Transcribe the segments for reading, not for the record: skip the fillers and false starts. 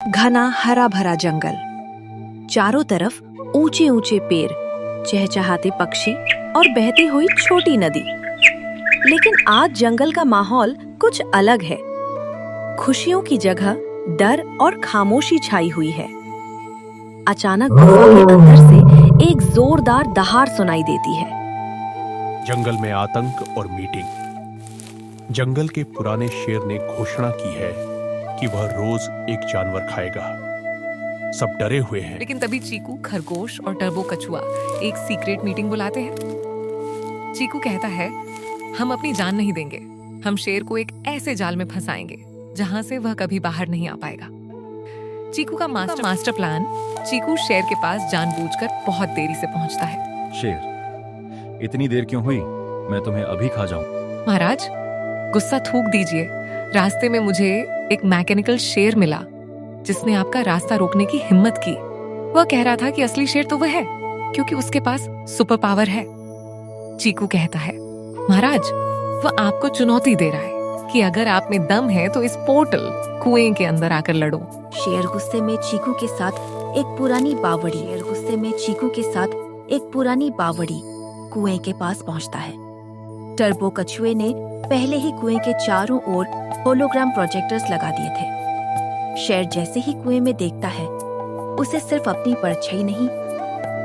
घना हरा भरा जंगल, चारों तरफ ऊंचे ऊंचे पेड़, चहचहाते पक्षी और बहती हुई छोटी नदी। लेकिन आज जंगल का माहौल कुछ अलग है। खुशियों की जगह डर और खामोशी छाई हुई है। अचानक गुफा के अंदर से एक जोरदार दहाड़ सुनाई देती है। जंगल में आतंक और मीटिंग। जंगल के पुराने शेर ने घोषणा की है कि वह रोज एक जानवर खाएगा। सब डरे हुए हैं। लेकिन तभी चीकू, खरगोश और टर्बो कछुआ एक सीक्रेट मीटिंग बुलाते हैं। चीकू कहता है, हम अपनी जान नहीं देंगे। हम शेर को एक ऐसे जाल में फंसाएंगे जहां से वह कभी बाहर नहीं आ पाएगा। चीकू का मास्टर प्लान। चीकू शेर के पास जानबूझकर बहुत देरी से पहुंचता है। शेर, इतनी देर क्यों हुई? मैं तुम्हें अभी खा जाऊं। महाराज, गुस्सा थूक दीजिए। रास्ते में मुझे एक मैकेनिकल शेर मिला जिसने आपका रास्ता रोकने की हिम्मत की। वह कह रहा था कि असली शेर तो वह है क्योंकि उसके पास सुपर पावर है। चीकू कहता है, महाराज, वह आपको चुनौती दे रहा है कि अगर आप में दम है तो इस पोर्टल कुएं के अंदर आकर लड़ो। शेर गुस्से में चीकू के साथ एक पुरानी बावड़ी कुएं के पास पहुंचता है। टर्बो कछुए ने पहले ही कुएं के चारों ओर होलोग्राम प्रोजेक्टर्स लगा दिए थे। शेर जैसे ही कुएं में देखता है, उसे सिर्फ अपनी परछाई नहीं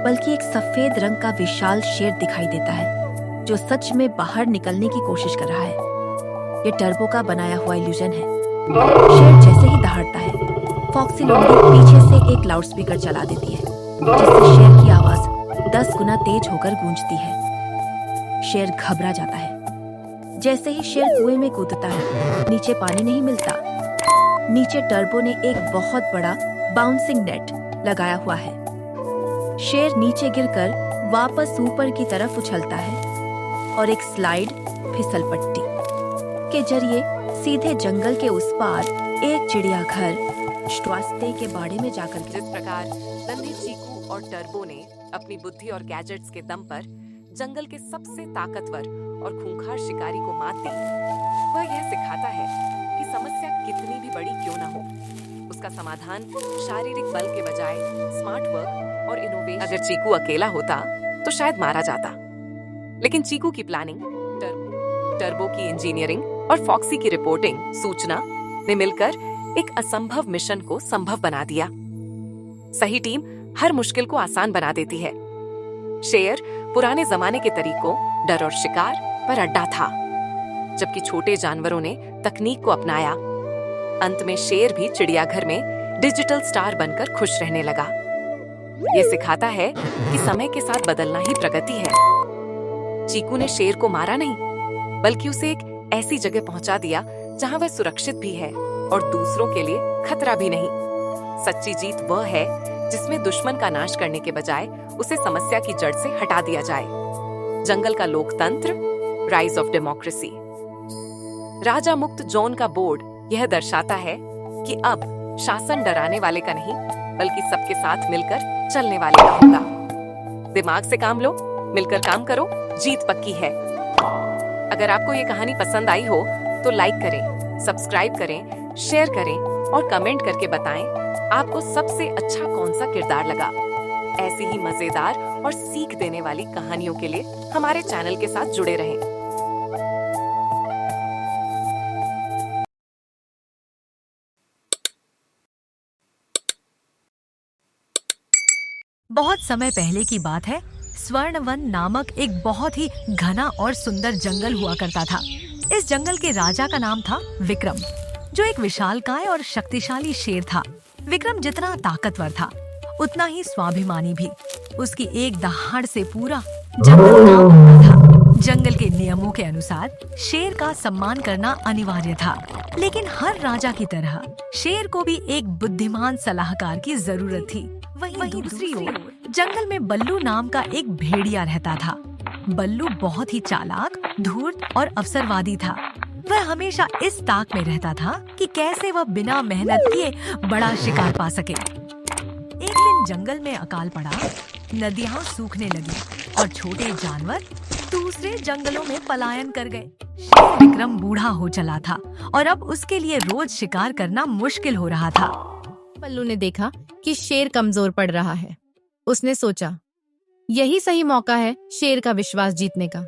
बल्कि एक सफेद रंग का विशाल शेर दिखाई देता है जो सच में बाहर निकलने की कोशिश कर रहा है। ये टर्बो का बनाया हुआ इल्यूजन है। शेर जैसे ही दहाड़ता है, फॉक्सी लोमड़ी पीछे से एक लाउडस्पीकर चला देती है जिससे शेर की आवाज 10 गुना तेज होकर गूंजती है। शेर घबरा जाता है। जैसे ही शेर कुएं में कूदता है, नीचे पानी नहीं मिलता। नीचे टर्बो ने एक बहुत बड़ा बाउंसिंग नेट लगाया हुआ है। शेर नीचे गिरकर वापस ऊपर की तरफ उछलता है और एक स्लाइड फिसल पट्टी के जरिए सीधे जंगल के उस पार एक चिड़ियाघर श्वास्ते के बाड़े में जाकर जिस प्रकार नन्हे चीकू और टर्बो ने अपनी बुद्धि और गैजेट्स के दम पर जंगल के सबसे ताकतवर और खूंखार शिकारी को मात दी, वह यह सिखाता है कि समस्या कितनी भी बड़ी क्यों न हो, उसका समाधान शारीरिक बल के बजाय स्मार्ट वर्क और इनोवेशन। अगर चीकू अकेला होता तो शायद मारा जाता, लेकिन चीकू की प्लानिंग, टर्बो की इंजीनियरिंग और फॉक्सी की रिपोर्टिंग सूचना ने मिलकर एक असंभव मिशन को संभव बना दिया। सही टीम हर मुश्किल को आसान बना देती है। शेर पुराने जमाने के तरीकों, डर और शिकार पर अड्डा था, जबकि छोटे जानवरों ने तकनीक को अपनाया। अंत में शेर भी चिड़ियाघर में डिजिटल स्टार बनकर खुश रहने लगा। ये सिखाता है कि समय के साथ बदलना ही प्रगति है। चीकू ने शेर को मारा नहीं, बल्कि उसे एक ऐसी जगह पहुंचा दिया जहां वह सुरक्षित भी है और दूसरों के लिए खतरा भी नहीं। सच्ची जीत वह है जिसमें दुश्मन का नाश करने के बजाय उसे समस्या की जड़ से हटा दिया जाए। जंगल का लोकतंत्र, राइज ऑफ डेमोक्रेसी। राजा मुक्त जोन का बोर्ड यह दर्शाता है कि अब शासन डराने वाले का नहीं बल्कि सबके साथ मिलकर चलने वाले का होगा। दिमाग से काम लो, मिलकर काम करो, जीत पक्की है। अगर आपको ये कहानी पसंद आई हो तो लाइक करें, सब्सक्राइब करें, शेयर करें और कमेंट करके बताएं आपको सबसे अच्छा कौन सा किरदार लगा। ऐसी ही मजेदार और सीख देने वाली कहानियों के लिए हमारे चैनल के साथ जुड़े रहें। बहुत समय पहले की बात है। स्वर्णवन नामक एक बहुत ही घना और सुंदर जंगल हुआ करता था। इस जंगल के राजा का नाम था विक्रम, जो एक विशालकाय और शक्तिशाली शेर था। विक्रम जितना ताकतवर था, उतना ही स्वाभिमानी भी। उसकी एक दहाड़ से पूरा जंगल कांप उठा था। जंगल के नियमों के अनुसार शेर का सम्मान करना अनिवार्य था, लेकिन हर राजा की तरह शेर को भी एक बुद्धिमान सलाहकार की जरूरत थी। वहीं दूसरी ओर जंगल में बल्लू नाम का एक भेड़िया रहता था। बल्लू बहुत ही चालाक, धूर्त और अवसरवादी था। वह हमेशा इस ताक में रहता था कि कैसे वह बिना मेहनत किए बड़ा शिकार पा सके। एक दिन जंगल में अकाल पड़ा, नदियां सूखने लगी और छोटे जानवर दूसरे जंगलों में पलायन कर गए। विक्रम बूढ़ा हो चला था और अब उसके लिए रोज शिकार करना मुश्किल हो रहा था। बल्लू ने देखा कि शेर कमजोर पड़ रहा है। उसने सोचा, यही सही मौका है शेर का विश्वास जीतने का।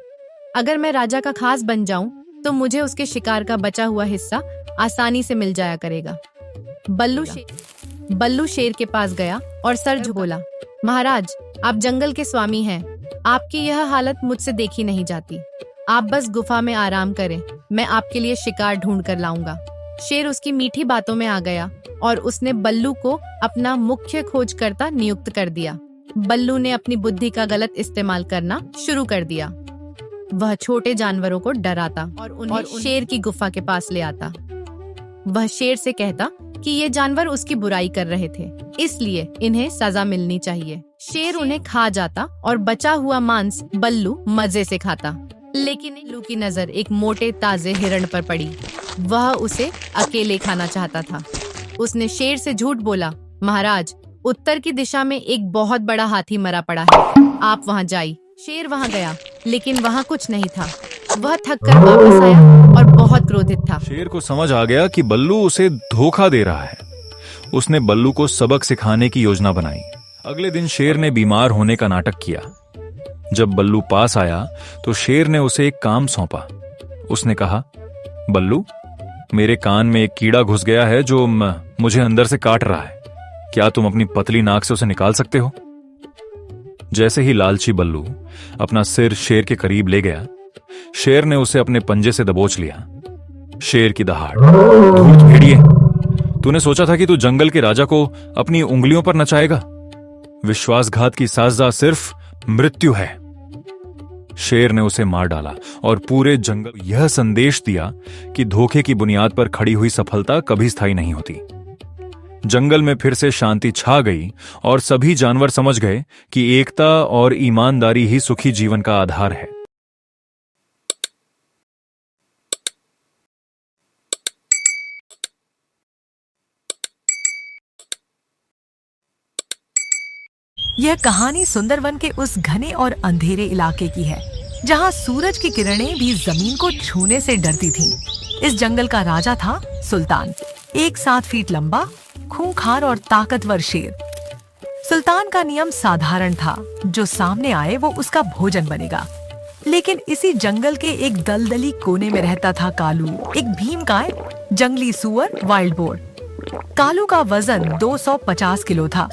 अगर मैं राजा का खास बन जाऊं तो मुझे उसके शिकार का बचा हुआ हिस्सा आसानी से मिल जाया करेगा। बल्लू शेर के पास गया और सर झुकोला। महाराज, आप जंगल के स्वामी हैं। आपकी यह हालत मुझसे देखी नहीं जाती। आप बस गुफा में आराम करें, मैं आपके लिए शिकार ढूंढ कर लाऊंगा। शेर उसकी मीठी बातों में आ गया और उसने बल्लू को अपना मुख्य खोजकर्ता नियुक्त कर दिया। बल्लू ने अपनी बुद्धि का गलत इस्तेमाल करना शुरू कर दिया। वह छोटे जानवरों को डराता और उन्हें शेर की गुफा के पास ले आता। वह शेर से कहता कि ये जानवर उसकी बुराई कर रहे थे, इसलिए इन्हें सजा मिलनी चाहिए। शेर उन्हें खा जाता और बचा हुआ मांस बल्लू मजे से खाता। लेकिन बल्लू की नजर एक मोटे ताजे हिरण पर पड़ी। वह उसे अकेले खाना चाहता था। उसने शेर से झूठ बोला, महाराज, उत्तर की दिशा में एक बहुत बड़ा हाथी मरा पड़ा है, आप वहाँ जाइए। शेर वहाँ गया, लेकिन वहाँ कुछ नहीं था। वह थककर वापस आया और बहुत क्रोधित था। शेर को समझ आ गया कि बल्लू उसे धोखा दे रहा है। उसने बल्लू को सबक सिखाने की योजना बनाई। अगले दिन शेर ने बीमार होने का नाटक किया। जब बल्लू पास आया तो शेर ने उसे एक काम सौंपा। उसने कहा, बल्लू, मेरे कान में एक कीड़ा घुस गया है जो मुझे अंदर से काट रहा है। क्या तुम अपनी पतली नाक से उसे निकाल सकते हो? जैसे ही लालची बल्लू अपना सिर शेर के करीब ले गया, शेर ने उसे अपने पंजे से दबोच लिया। शेर की दहाड़, धूर्त भेड़िए, तूने सोचा था कि तू जंगल के राजा को अपनी उंगलियों पर नचाएगा? विश्वासघात की सजा सिर्फ मृत्यु है। शेर ने उसे मार डाला और पूरे जंगल यह संदेश दिया कि धोखे की बुनियाद पर खड़ी हुई सफलता कभी स्थायी नहीं होती। जंगल में फिर से शांति छा गई और सभी जानवर समझ गए कि एकता और ईमानदारी ही सुखी जीवन का आधार है। यह कहानी सुंदरवन के उस घने और अंधेरे इलाके की है, जहां सूरज की किरणें भी जमीन को छूने से डरती थीं। इस जंगल का राजा था सुल्तान, एक 7 फीट लंबा, खूंखार और ताकतवर शेर। सुल्तान का नियम साधारण था, जो सामने आए वो उसका भोजन बनेगा। लेकिन इसी जंगल के एक दलदली कोने में रहता था कालू, एक भीमकाय जंगली सुअर, वाइल्ड बोर। कालू का वजन 250 किलो था।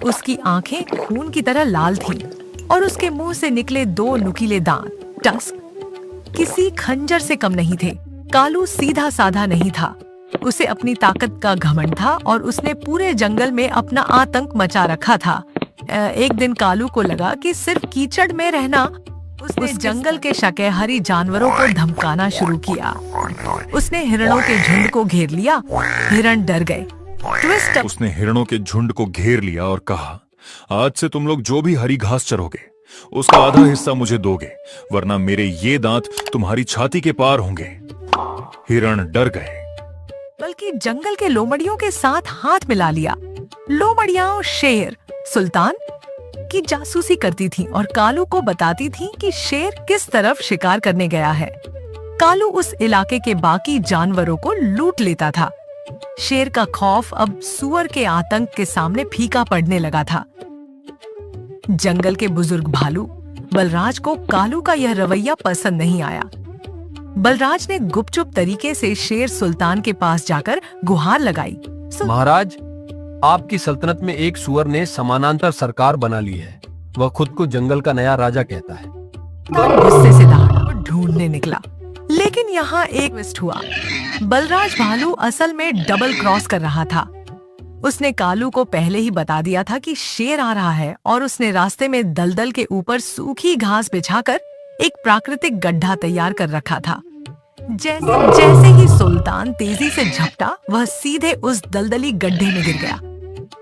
उसकी आंखें खून की तरह लाल थीं और उसके मुंह से निकले 2 नुकीले दांत, टस्क, किसी खंजर से कम नहीं थे। कालू सीधा साधा नहीं था, उसे अपनी ताकत का घमंड था और उसने पूरे जंगल में अपना आतंक मचा रखा था। एक दिन कालू को लगा कि सिर्फ कीचड़ में रहना। उसने जंगल के शाकाहारी जानवरों को धमकाना शुरू किया। उसने हिरणों के झुंड को घेर लिया। हिरण डर गए। उसने हिरणों के झुंड को घेर लिया और कहा, आज से तुम लोग जो भी हरी घास चरोगे, उसका आधा हिस्सा मुझे दोगे, वरना मेरे ये दांत तुम्हारी छाती के पार होंगे। हिरण डर गए, बल्कि जंगल के लोमड़ियों के साथ हाथ मिला लिया। लोमड़ियां शेर सुल्तान की जासूसी करती थीं और कालू को बताती थीं कि शेर किस तरफ शिकार करने गया है। कालू उस इलाके के बाकी जानवरों को लूट लेता था। शेर का खौफ अब सुअर के आतंक के सामने फीका पड़ने लगा था। जंगल के बुजुर्ग भालू बलराज को कालू का यह रवैया पसंद नहीं आया। बलराज ने गुपचुप तरीके से शेर सुल्तान के पास जाकर गुहार लगाई। महाराज, आपकी सल्तनत में एक सुअर ने समानांतर सरकार बना ली है। वह खुद को जंगल का नया राजा कहता है। गुस्से से दहाड़ा और ढूंढने निकला, लेकिन यहाँ एक ट्विस्ट हुआ। बलराज भालू असल में डबल क्रॉस कर रहा था। उसने कालू को पहले ही बता दिया था कि शेर आ रहा है और उसने रास्ते में दलदल के ऊपर सूखी घास बिछाकर एक प्राकृतिक गड्ढा तैयार कर रखा था। जैसे ही सुल्तान तेजी से झपटा, वह सीधे उस दलदली गड्ढे में गिर गया।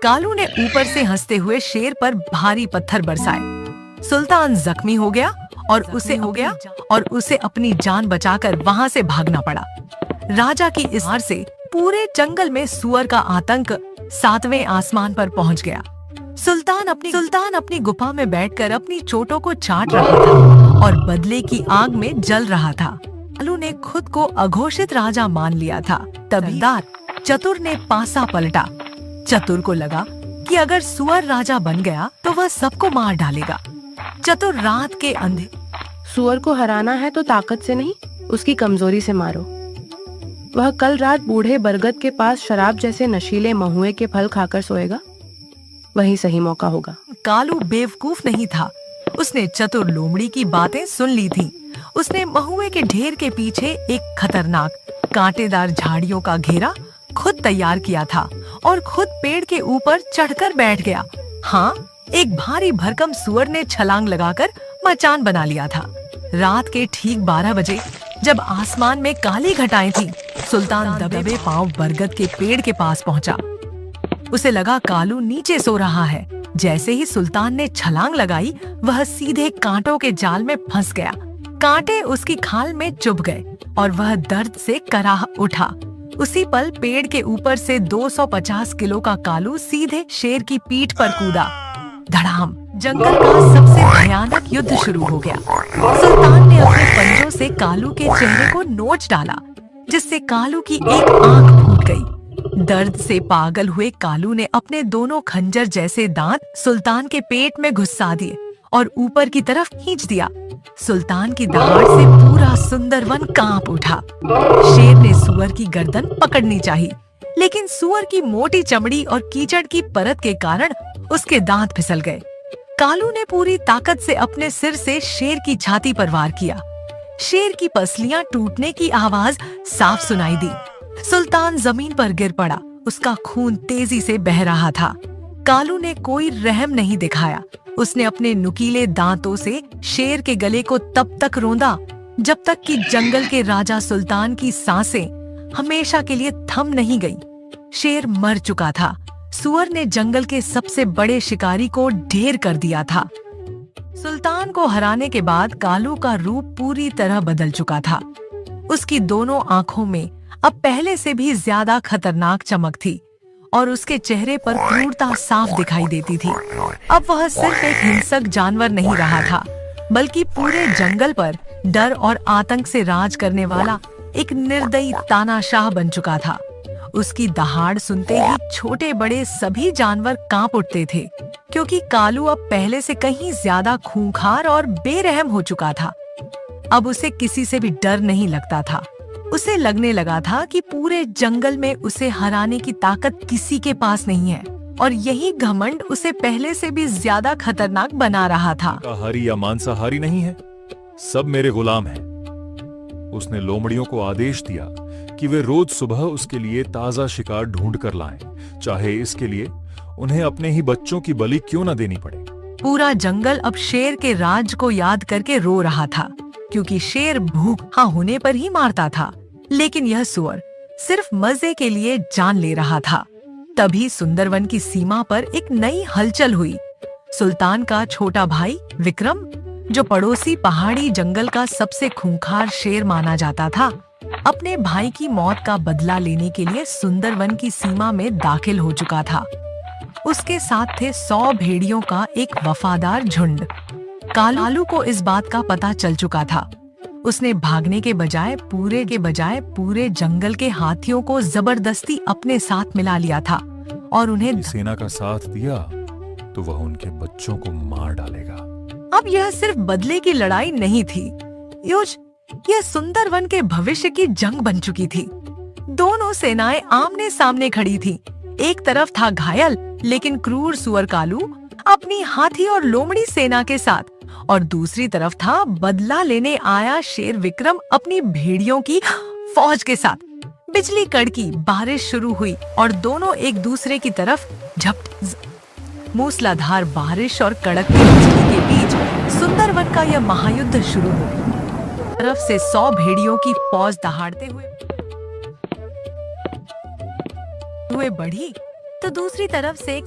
कालू ने ऊपर से हंसते हुए शेर पर भारी पत्थर बरसाए। सुल्तान जख्मी हो गया और उसे अपनी जान बचाकर वहां से भागना पड़ा। राजा की इस हार से पूरे जंगल में सुअर का आतंक 7वें आसमान पर पहुंच गया। सुल्तान अपनी गुफा में बैठकर अपनी चोटों को चाट रहा था और बदले की आग में जल रहा था। कालू ने खुद को अघोषित राजा मान लिया था। तभी चतुर ने पासा पलटा। चतुर को लगा कि अगर सुअर राजा बन गया तो वह सबको मार डालेगा। चतुर रात के अंधे सुअर को हराना है तो ताकत से नहीं, उसकी कमजोरी से मारो। वह कल रात बूढ़े बरगद के पास शराब जैसे नशीले महुए के फल खाकर सोएगा, वही सही मौका होगा। कालू बेवकूफ नहीं था। उसने चतुर लोमड़ी की बातें सुन ली थी। उसने महुए के ढेर के पीछे एक खतरनाक कांटेदार झाड़ियों का घेरा खुद तैयार किया था और खुद पेड़ के ऊपर चढ़कर बैठ गया। हाँ, एक भारी भरकम सुअर ने छलांग लगाकर मचान बना लिया था। रात के ठीक 12 बजे जब आसमान में काली घटाएं थी, सुल्तान दबे पांव बरगद के पेड़ के पास पहुंचा। उसे लगा कालू नीचे सो रहा है। जैसे ही सुल्तान ने छलांग लगाई, वह सीधे कांटों के जाल में फंस गया। कांटे उसकी खाल में चुभ गए और वह दर्द से कराह उठा। उसी पल पेड़ के ऊपर से 250 किलो का कालू सीधे शेर की पीठ पर कूदा। धड़ाम! जंगल का सबसे भयानक युद्ध शुरू हो गया। सुल्तान ने अपने पंजों से कालू के चेहरे को नोच डाला, जिससे कालू की एक आंख फूट गई। दर्द से पागल हुए कालू ने अपने दोनों खंजर जैसे दांत सुल्तान के पेट में घुसा दिए और ऊपर की तरफ खींच दिया। सुल्तान की दहाड़ से पूरा सुंदरवन कांप उठा। शेर ने सुअर की गर्दन पकड़नी चाहिए, लेकिन सुअर की मोटी चमड़ी और कीचड़ की परत के कारण उसके दांत फिसल गए। कालू ने पूरी ताकत से अपने सिर से शेर की छाती पर वार किया। शेर की पसलियां टूटने की आवाज साफ सुनाई दी। सुल्तान जमीन पर गिर पड़ा। उसका खून तेजी से बह रहा था। कालू ने कोई रहम नहीं दिखाया। उसने अपने नुकीले दांतों से शेर के गले को तब तक रौंदा जब तक कि जंगल के राजा सुल्तान की सांसें हमेशा के लिए थम नहीं गई। शेर मर चुका था। सुअर ने जंगल के सबसे बड़े शिकारी को ढेर कर दिया था। सुल्तान को हराने के बाद कालू का रूप पूरी तरह बदल चुका था। उसकी दोनों आंखों में अब पहले से भी ज्यादा खतरनाक चमक थी और उसके चेहरे पर क्रूरता साफ दिखाई देती थी। अब वह सिर्फ एक हिंसक जानवर नहीं रहा था, बल्कि पूरे जंगल पर डर और आतंक से राज करने वाला एक निर्दयी तानाशाह बन चुका था। उसकी दहाड़ सुनते ही छोटे बड़े सभी जानवर कांप उठते थे, क्योंकि कालू अब पहले से कहीं ज्यादा खूंखार और बेरहम हो चुका था। अब उसे किसी से भी डर नहीं लगता था। उसे लगने लगा था कि पूरे जंगल में उसे हराने की ताकत किसी के पास नहीं है, और यही घमंड उसे पहले से भी ज्यादा खतरनाक बना रहा था। शाकाहारी या मांसाहारी नहीं है, सब मेरे गुलाम हैं। उसने लोमड़ियों को आदेश दिया कि वे रोज सुबह उसके लिए ताजा शिकार ढूंढ कर लाएं, चाहे इसके लिए उन्हें अपने ही बच्चों की बलि क्यों न देनी पड़े। पूरा जंगल अब शेर के राज को याद करके रो रहा था, क्योंकि शेर भूखा होने पर ही मारता था, लेकिन यह सुअर सिर्फ मजे के लिए जान ले रहा था। तभी सुंदरवन की सीमा पर एक नई हलचल हुई। सुल्तान का छोटा भाई विक्रम, जो पड़ोसी पहाड़ी जंगल का सबसे खूंखार शेर माना जाता था, अपने भाई की मौत का बदला लेने के लिए सुंदरवन की सीमा में दाखिल हो चुका था। उसके साथ थे 100 भेड़ियों का एक वफादार झुंड। कालू को इस बात का पता चल चुका था। उसने भागने के बजाय पूरे जंगल के हाथियों को जबरदस्ती अपने साथ मिला लिया था और उन्हें सेना का साथ दिया तो वह उनके बच्चों को मार डालेगा। अब यह सिर्फ बदले की लड़ाई नहीं थी, यह सुंदरवन के भविष्य की जंग बन चुकी थी। दोनों सेनाएं आमने सामने खड़ी थी। एक तरफ था घायल लेकिन क्रूर सुअर कालू अपनी हाथी और लोमड़ी सेना के साथ, और दूसरी तरफ था बदला लेने आया शेर विक्रम अपनी भेड़ियों की फौज के साथ। बिजली कड़की, बारिश शुरू हुई और दोनों एक दूसरे की तरफ झपट। मूसलाधार बारिश और कड़कती बिजली के बीच सुंदरवन का यह महायुद्ध शुरू हो गया। तरफ से 100 भेड़ियों की फौज दहाड़ते हुए बढ़ी, तो दूसरी तरफ से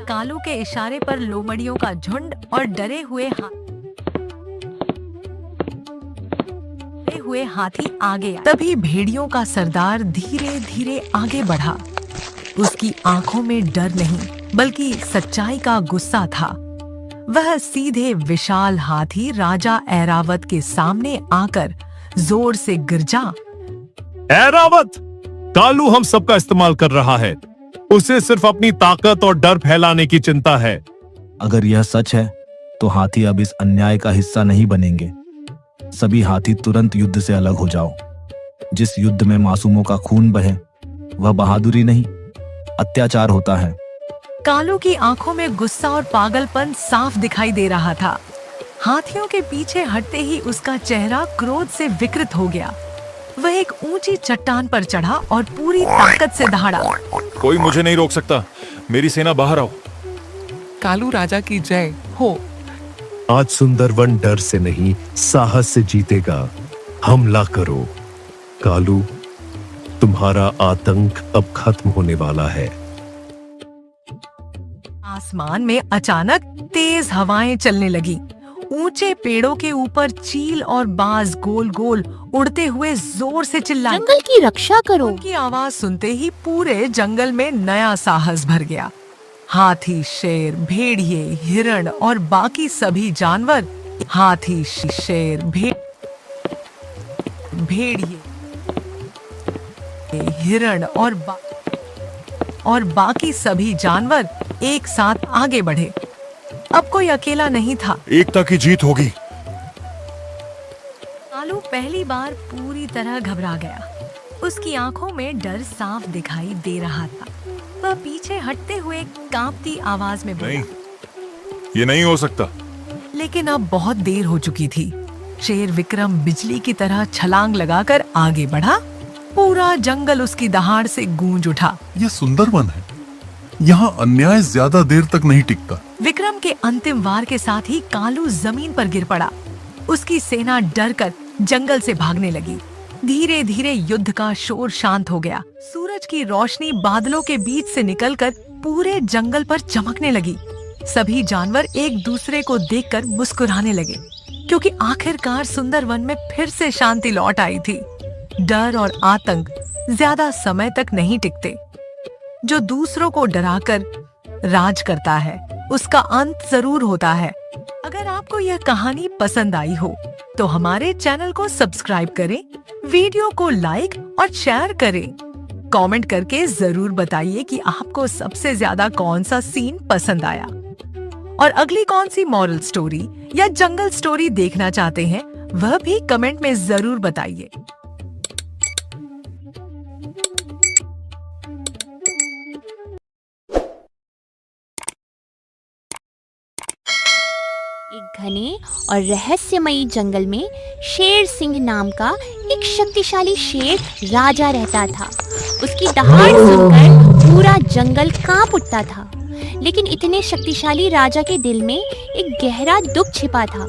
कालू के इशारे पर लोमड़ियों का झुंड और डरे हुए हाथी आगे आए। तभी भेड़ियों का सरदार धीरे धीरे आगे बढ़ा। उसकी आंखों में डर नहीं बल्कि सच्चाई का गुस्सा था। वह सीधे विशाल हाथी राजा ऐरावत के सामने आकर जोर से गिरजा। ऐरावत, कालू हम सबका इस्तेमाल कर रहा है। उसे सिर्फ अपनी ताकत और डर फैलाने की चिंता है। अगर यह सच है तो हाथी अब इस अन्याय का हिस्सा नहीं बनेंगे। सभी हाथी तुरंत युद्ध से अलग हो जाओ। जिस युद्ध में मासूमों का खून बहे वह बहादुरी नहीं, अत्याचार होता है। कालू की आंखों में गुस्सा और पागलपन साफ दिखाई दे रहा था। हाथियों के पीछे हटते ही उसका चेहरा क्रोध से विकृत हो गया। वह एक ऊंची चट्टान पर चढ़ा और पूरी ताकत से दहाड़ा। कोई मुझे नहीं रोक सकता, मेरी सेना बाहर आओ। कालू राजा की जय हो। आज सुंदरवन डर से नहीं साहस से जीतेगा। हमला करो। कालू, तुम्हारा आतंक अब खत्म होने वाला है। आसमान में अचानक तेज हवाएं चलने लगी। ऊंचे पेड़ों के ऊपर चील और बाज गोल गोल उड़ते हुए जोर से चिल्लाए, जंगल की रक्षा करो। उनकी आवाज सुनते ही पूरे जंगल में नया साहस भर गया। हाथी, शेर, भेड़िए, हिरण और बाकी सभी जानवर, हाथी, शेर, भेड़िए, हिरण और बाकी सभी जानवर एक साथ आगे बढ़े। अब कोई अकेला नहीं था। एकता की जीत होगी। कालू पहली बार पूरी तरह घबरा गया। उसकी आंखों में डर साफ दिखाई दे रहा था। वह पीछे हटते हुए कांपती आवाज में बोला, नहीं, ये नहीं हो सकता। लेकिन अब बहुत देर हो चुकी थी। शेर विक्रम बिजली की तरह छलांग लगाकर आगे बढ़ा। पूरा जंगल उसकी दहाड़ से गूंज उठा। यह सुंदरवन है, यहाँ अन्याय ज्यादा देर तक नहीं टिकता। विक्रम के अंतिम वार के साथ ही कालू जमीन पर गिर पड़ा। उसकी सेना डरकर जंगल से भागने लगी। धीरे धीरे युद्ध का शोर शांत हो गया। सूरज की रोशनी बादलों के बीच से निकलकर पूरे जंगल पर चमकने लगी। सभी जानवर एक दूसरे को देखकर मुस्कुराने लगे, क्योंकि आखिरकार सुंदरवन में फिर से शांति लौट आई थी। डर और आतंक ज्यादा समय तक नहीं टिकते। जो दूसरों को डराकर राज करता है उसका अंत जरूर होता है। अगर आपको यह कहानी पसंद आई हो तो हमारे चैनल को सब्सक्राइब करें, वीडियो को लाइक और शेयर करें। कमेंट करके जरूर बताइए कि आपको सबसे ज्यादा कौन सा सीन पसंद आया और अगली कौन सी मॉरल स्टोरी या जंगल स्टोरी देखना चाहते हैं वह भी कमेंट में जरूर बताइए। एक घने और रहस्यमयी जंगल में शेर सिंह नाम का एक शक्तिशाली शेर राजा रहता था। उसकी दहाड़ सुनकर पूरा जंगल कांप उठता था। लेकिन इतने शक्तिशाली राजा के दिल में एक गहरा दुख छिपा था।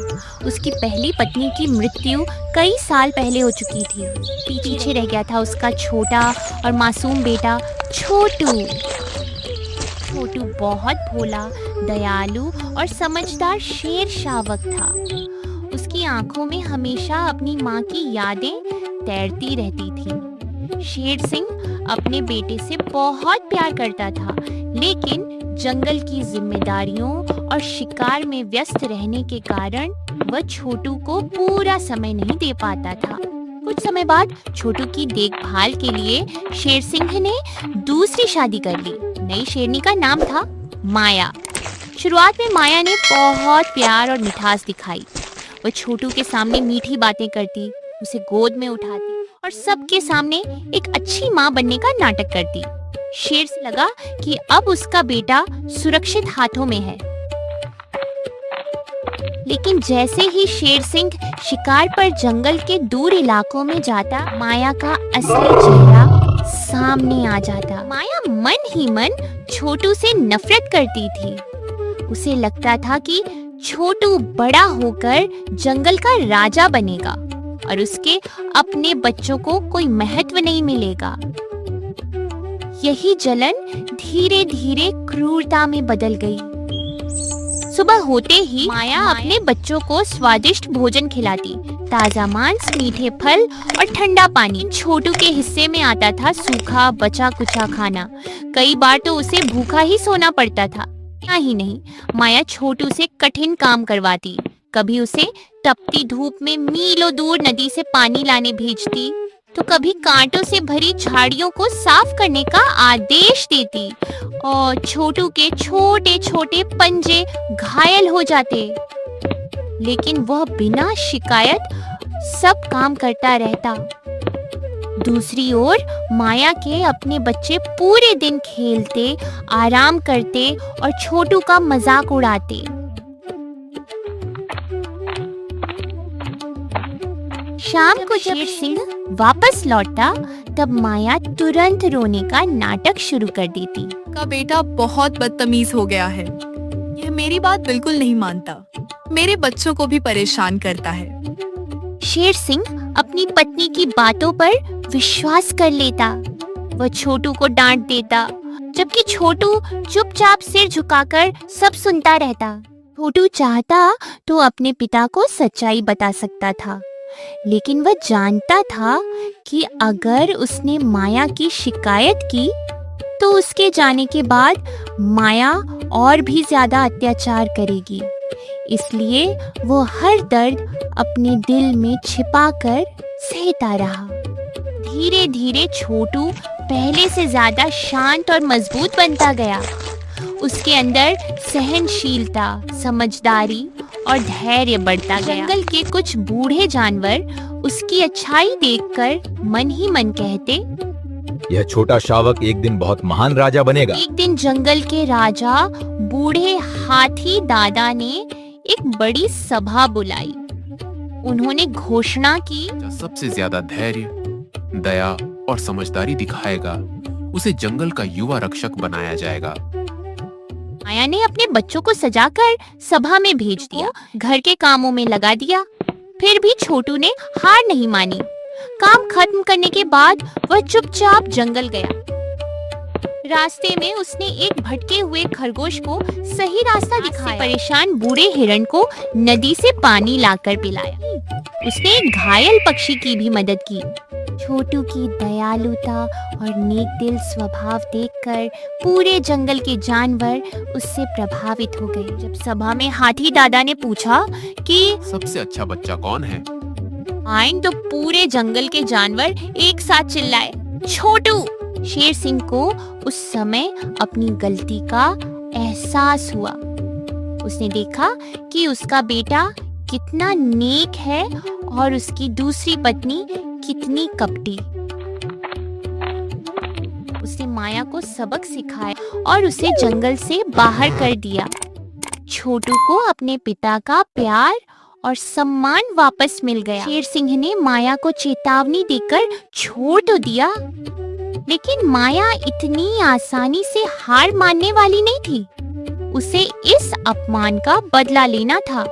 उसकी पहली पत्नी की मृत्यु कई साल पहले हो चुकी थी। पीछे रह गया था उसका छोटा और मासूम बेटा छोटू। छोटू बहुत भोला, दयालु और समझदार शेर शावक था। उसकी आंखों में हमेशा अपनी माँ की यादें तैरती रहती थी। शेर सिंह अपने बेटे से बहुत प्यार करता था, लेकिन जंगल की जिम्मेदारियों और शिकार में व्यस्त रहने के कारण वह छोटू को पूरा समय नहीं दे पाता था। कुछ समय बाद छोटू की देखभाल के लिए शेर सिंह ने दूसरी शादी कर ली। नई शेरनी का नाम था माया। शुरुआत में माया ने बहुत प्यार और मिठास दिखाई। वह छोटू के सामने मीठी बातें करती, उसे गोद में उठाती और सबके सामने एक अच्छी माँ बनने का नाटक करती। शेर से लगा कि अब उसका बेटा सुरक्षित हाथों में है। लेकिन जैसे ही शेर सिंह शिकार पर जंगल के दूर इलाकों में जाता, माया का असली चेहरा सामने आ जाता। माया मन ही मन छोटू से नफरत करती थी। उसे लगता था कि छोटू बड़ा होकर जंगल का राजा बनेगा और उसके अपने बच्चों को कोई महत्व नहीं मिलेगा। यही जलन धीरे धीरे क्रूरता में बदल गई। सुबह होते ही माया अपने बच्चों को स्वादिष्ट भोजन खिलाती। ताजा मांस, मीठे फल और ठंडा पानी। छोटू के हिस्से में आता था सूखा बचा कुचा खाना। कई बार तो उसे भूखा ही सोना पड़ता था। इतना ही नहीं, माया छोटू से कठिन काम करवाती। कभी उसे तपती धूप में मीलों दूर नदी से पानी लाने भेजती, तो कभी कांटों से भरी झाड़ियों को साफ करने का आदेश देती और छोटू के छोटे छोटे पंजे घायल हो जाते, लेकिन वह बिना शिकायत सब काम करता रहता। दूसरी ओर माया के अपने बच्चे पूरे दिन खेलते, आराम करते और छोटू का मजाक उड़ाते। शाम को जब शेर सिंह वापस लौटता, तब माया तुरंत रोने का नाटक शुरू कर देती। का बेटा बहुत बदतमीज हो गया है। यह मेरी बात बिल्कुल नहीं मानता, मेरे बच्चों को भी परेशान करता है। शेर सिंह अपनी पत्नी की बातों पर विश्वास कर लेता। वह छोटू को डांट देता, जबकि छोटू चुपचाप सिर झुकाकर सब सुनता रहता। छोटू चाहता तो अपने पिता को सच्चाई बता सकता था, लेकिन वह जानता था कि अगर उसने माया की शिकायत की तो उसके जाने के बाद माया और भी ज्यादा अत्याचार करेगी। इसलिए वो हर दर्द अपने दिल में छिपाकर सहता रहा। धीरे धीरे छोटू पहले से ज्यादा शांत और मजबूत बनता गया। उसके अंदर सहनशीलता, समझदारी और धैर्य बढ़ता गया। जंगल के कुछ बूढ़े जानवर उसकी अच्छाई देखकर मन ही मन कहते, यह छोटा शावक एक दिन बहुत महान राजा बनेगा। एक दिन जंगल के राजा बूढ़े हाथी दादा ने एक बड़ी सभा बुलाई। उन्होंने घोषणा की, सबसे ज्यादा धैर्य, दया और समझदारी दिखाएगा, उसे जंगल का युवा रक्षक बनाया जाएगा। माया ने अपने बच्चों को सजाकर सभा में भेज दिया, घर के कामों में लगा दिया। फिर भी छोटू ने हार नहीं मानी। काम खत्म करने के बाद वह चुपचाप जंगल गया। रास्ते में उसने एक भटके हुए खरगोश को सही रास्ता दिखाया। परेशान बूढ़े हिरण को नदी से पानी लाकर पिलाया। उसने एक घायल पक्षी की भी मदद की। छोटू की दयालुता और नेक दिल स्वभाव देखकर पूरे जंगल के जानवर उससे प्रभावित हो गए। जब सभा में हाथी दादा ने पूछा कि सबसे अच्छा बच्चा कौन है, आइन तो पूरे जंगल के जानवर एक साथ चिल्लाए, छोटू। शेर सिंह को उस समय अपनी गलती का एहसास हुआ। उसने देखा कि उसका बेटा कितना नेक है और उसकी दूसरी पत्नी कितनी कपटी। उसने माया को सबक सिखाया और उसे जंगल से बाहर कर दिया। छोटू को अपने पिता का प्यार और सम्मान वापस मिल गया। शेर सिंह ने माया को चेतावनी देकर छोड़ तो दिया, लेकिन माया इतनी आसानी से हार मानने वाली नहीं थी। उसे इस अपमान का बदला लेना था।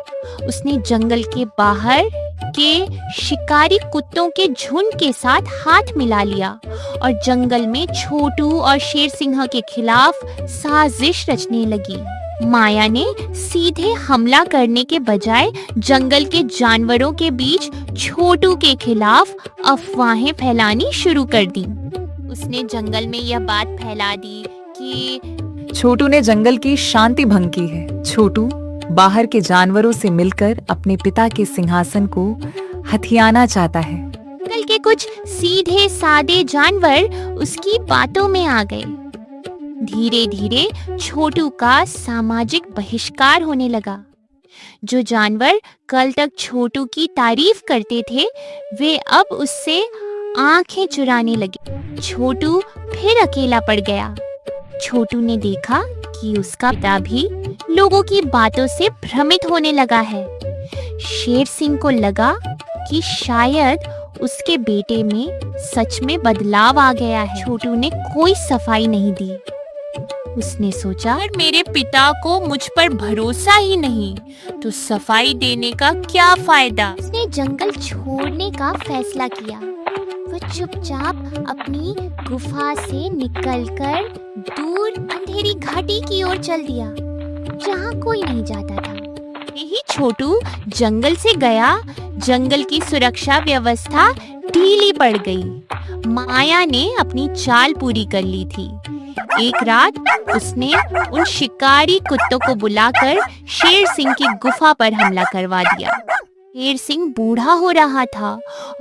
उसने जंगल के बाहर के शिकारी कुत्तों के झुंड के साथ हाथ मिला लिया और जंगल में छोटू और शेर सिंह के खिलाफ साजिश रचने लगी। माया ने सीधे हमला करने के बजाय जंगल के जानवरों के बीच छोटू के खिलाफ अफवाहें फैलानी शुरू कर दी। उसने जंगल में यह बात फैला दी कि छोटू ने जंगल की शांति भंग की है। छोटू बाहर के जानवरों से मिलकर अपने पिता के सिंहासन को हथियाना चाहता है। जंगल के कुछ सीधे सादे जानवर उसकी बातों में आ गए। धीरे धीरे छोटू का सामाजिक बहिष्कार होने लगा। जो जानवर कल तक छोटू की तारीफ करते थे, वे अब उससे आंखें चुराने लगे। छोटू फिर अकेला पड़ गया। छोटू ने देखा कि उसका पिता भी लोगों की बातों से भ्रमित होने लगा है। शेर सिंह को लगा कि शायद उसके बेटे में सच में बदलाव आ गया है। छोटू ने कोई सफाई नहीं दी। उसने सोचा, मेरे पिता को मुझ पर भरोसा ही नहीं, तो सफाई देने का क्या फायदा। उसने जंगल छोड़ने का फैसला किया। वह चुपचाप अपनी गुफा से निकलकर दूर अंधेरी घाटी की ओर चल दिया, जहाँ कोई नहीं जाता था। यही छोटू जंगल से गया, जंगल की सुरक्षा व्यवस्था ढीली पड़ गई। माया ने अपनी चाल पूरी कर ली थी। एक रात उसने उन शिकारी कुत्तों को बुलाकर शेर सिंह की गुफा पर हमला करवा दिया। शेर सिंह बूढ़ा हो रहा था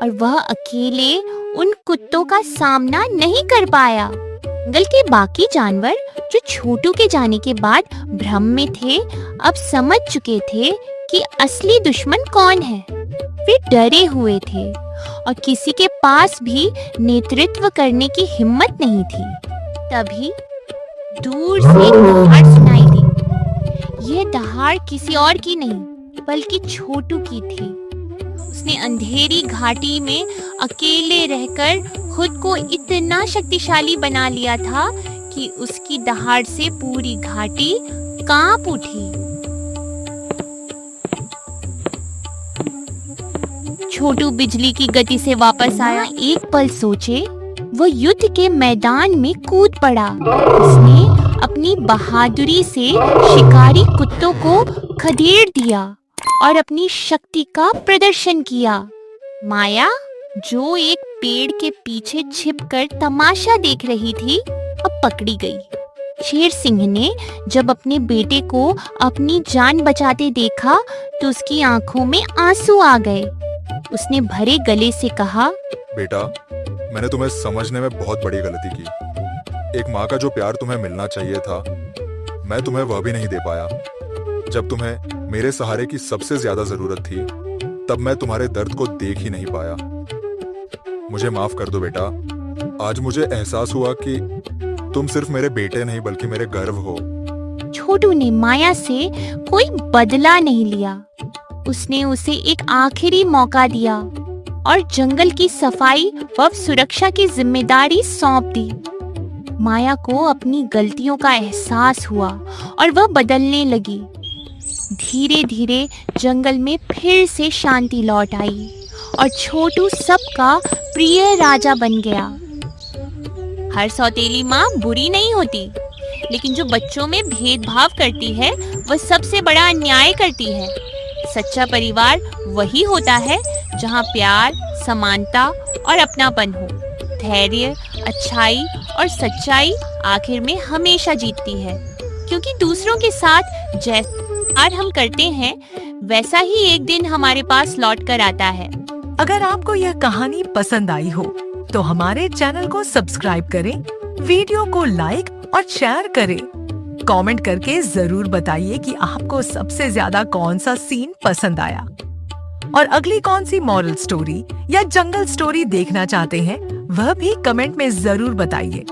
और वह अकेले उन कुत्तों का सामना नहीं कर पाया। जंगल के बाकी जानवर जो छोटू के जाने के बाद भ्रम में थे, अब समझ चुके थे कि असली दुश्मन कौन है। वे डरे हुए थे और किसी के पास भी नेतृत्व करने की हिम्मत नहीं थी। तभी दूर से दहाड़ सुनाई दी। यह दहाड़ किसी और की नहीं बल्कि छोटू की थी। उसने अंधेरी घाटी में अकेले रहकर खुद को इतना शक्तिशाली बना लिया था कि उसकी दहाड़ से पूरी घाटी कांप उठी। छोटू बिजली की गति से वापस आया। एक पल सोचे, वह युद्ध के मैदान में कूद पड़ा। उसने अपनी बहादुरी से शिकारी कुत्तों को खदेड़ दिया और अपनी शक्ति का प्रदर्शन किया। माया, जो एक पेड़ के पीछे छिपकर तमाशा देख रही थी, अब पकड़ी गई। शेर सिंह ने जब अपने बेटे को अपनी जान बचाते देखा तो उसकी आंखों में आंसू आ गए। उसने भरे गले से कहा, बेटा, मैंने तुम्हें समझने में बहुत बड़ी गलती की। एक माँ का जो प्यार तुम्हें मिलना चाहिए था, मैं तुम्हें वह भी नहीं दे पाया। जब तुम्हें मेरे सहारे की सबसे ज्यादा जरूरत थी, तब मैं तुम्हारे दर्द को देख ही नहीं पाया। मुझे माफ कर दो बेटा। आज मुझे एहसास हुआ कि तुम सिर्फ मेरे बेटे नहीं बल्कि मेरे गर्व हो। छोटू ने माया से कोई बदला नहीं लिया। उसने उसे एक आखिरी मौका दिया और जंगल की सफाई व सुरक्षा की जिम्मेदारी सौंप दी। माया को अपनी गलतियों का एहसास हुआ और वह बदलने लगी। धीरे धीरे जंगल में फिर से शांति लौट आई और छोटू सबका प्रिय राजा बन गया। हर सौतेली माँ बुरी नहीं होती, लेकिन जो बच्चों में भेदभाव करती है वह सबसे बड़ा अन्याय करती है। सच्चा परिवार वही होता है जहाँ प्यार, समानता और अपनापन हो। धैर्य, अच्छाई और सच्चाई आखिर में हमेशा जीतती है, क्योंकि दूसरों के साथ जैसा प्यार हम करते हैं वैसा ही एक दिन हमारे पास लौट कर आता है। अगर आपको यह कहानी पसंद आई हो तो हमारे चैनल को सब्सक्राइब करें, वीडियो को लाइक और शेयर करें। कमेंट करके जरूर बताइए कि आपको सबसे ज्यादा कौन सा सीन पसंद आया और अगली कौन सी मॉरल स्टोरी या जंगल स्टोरी देखना चाहते हैं, वह भी कमेंट में जरूर बताइए।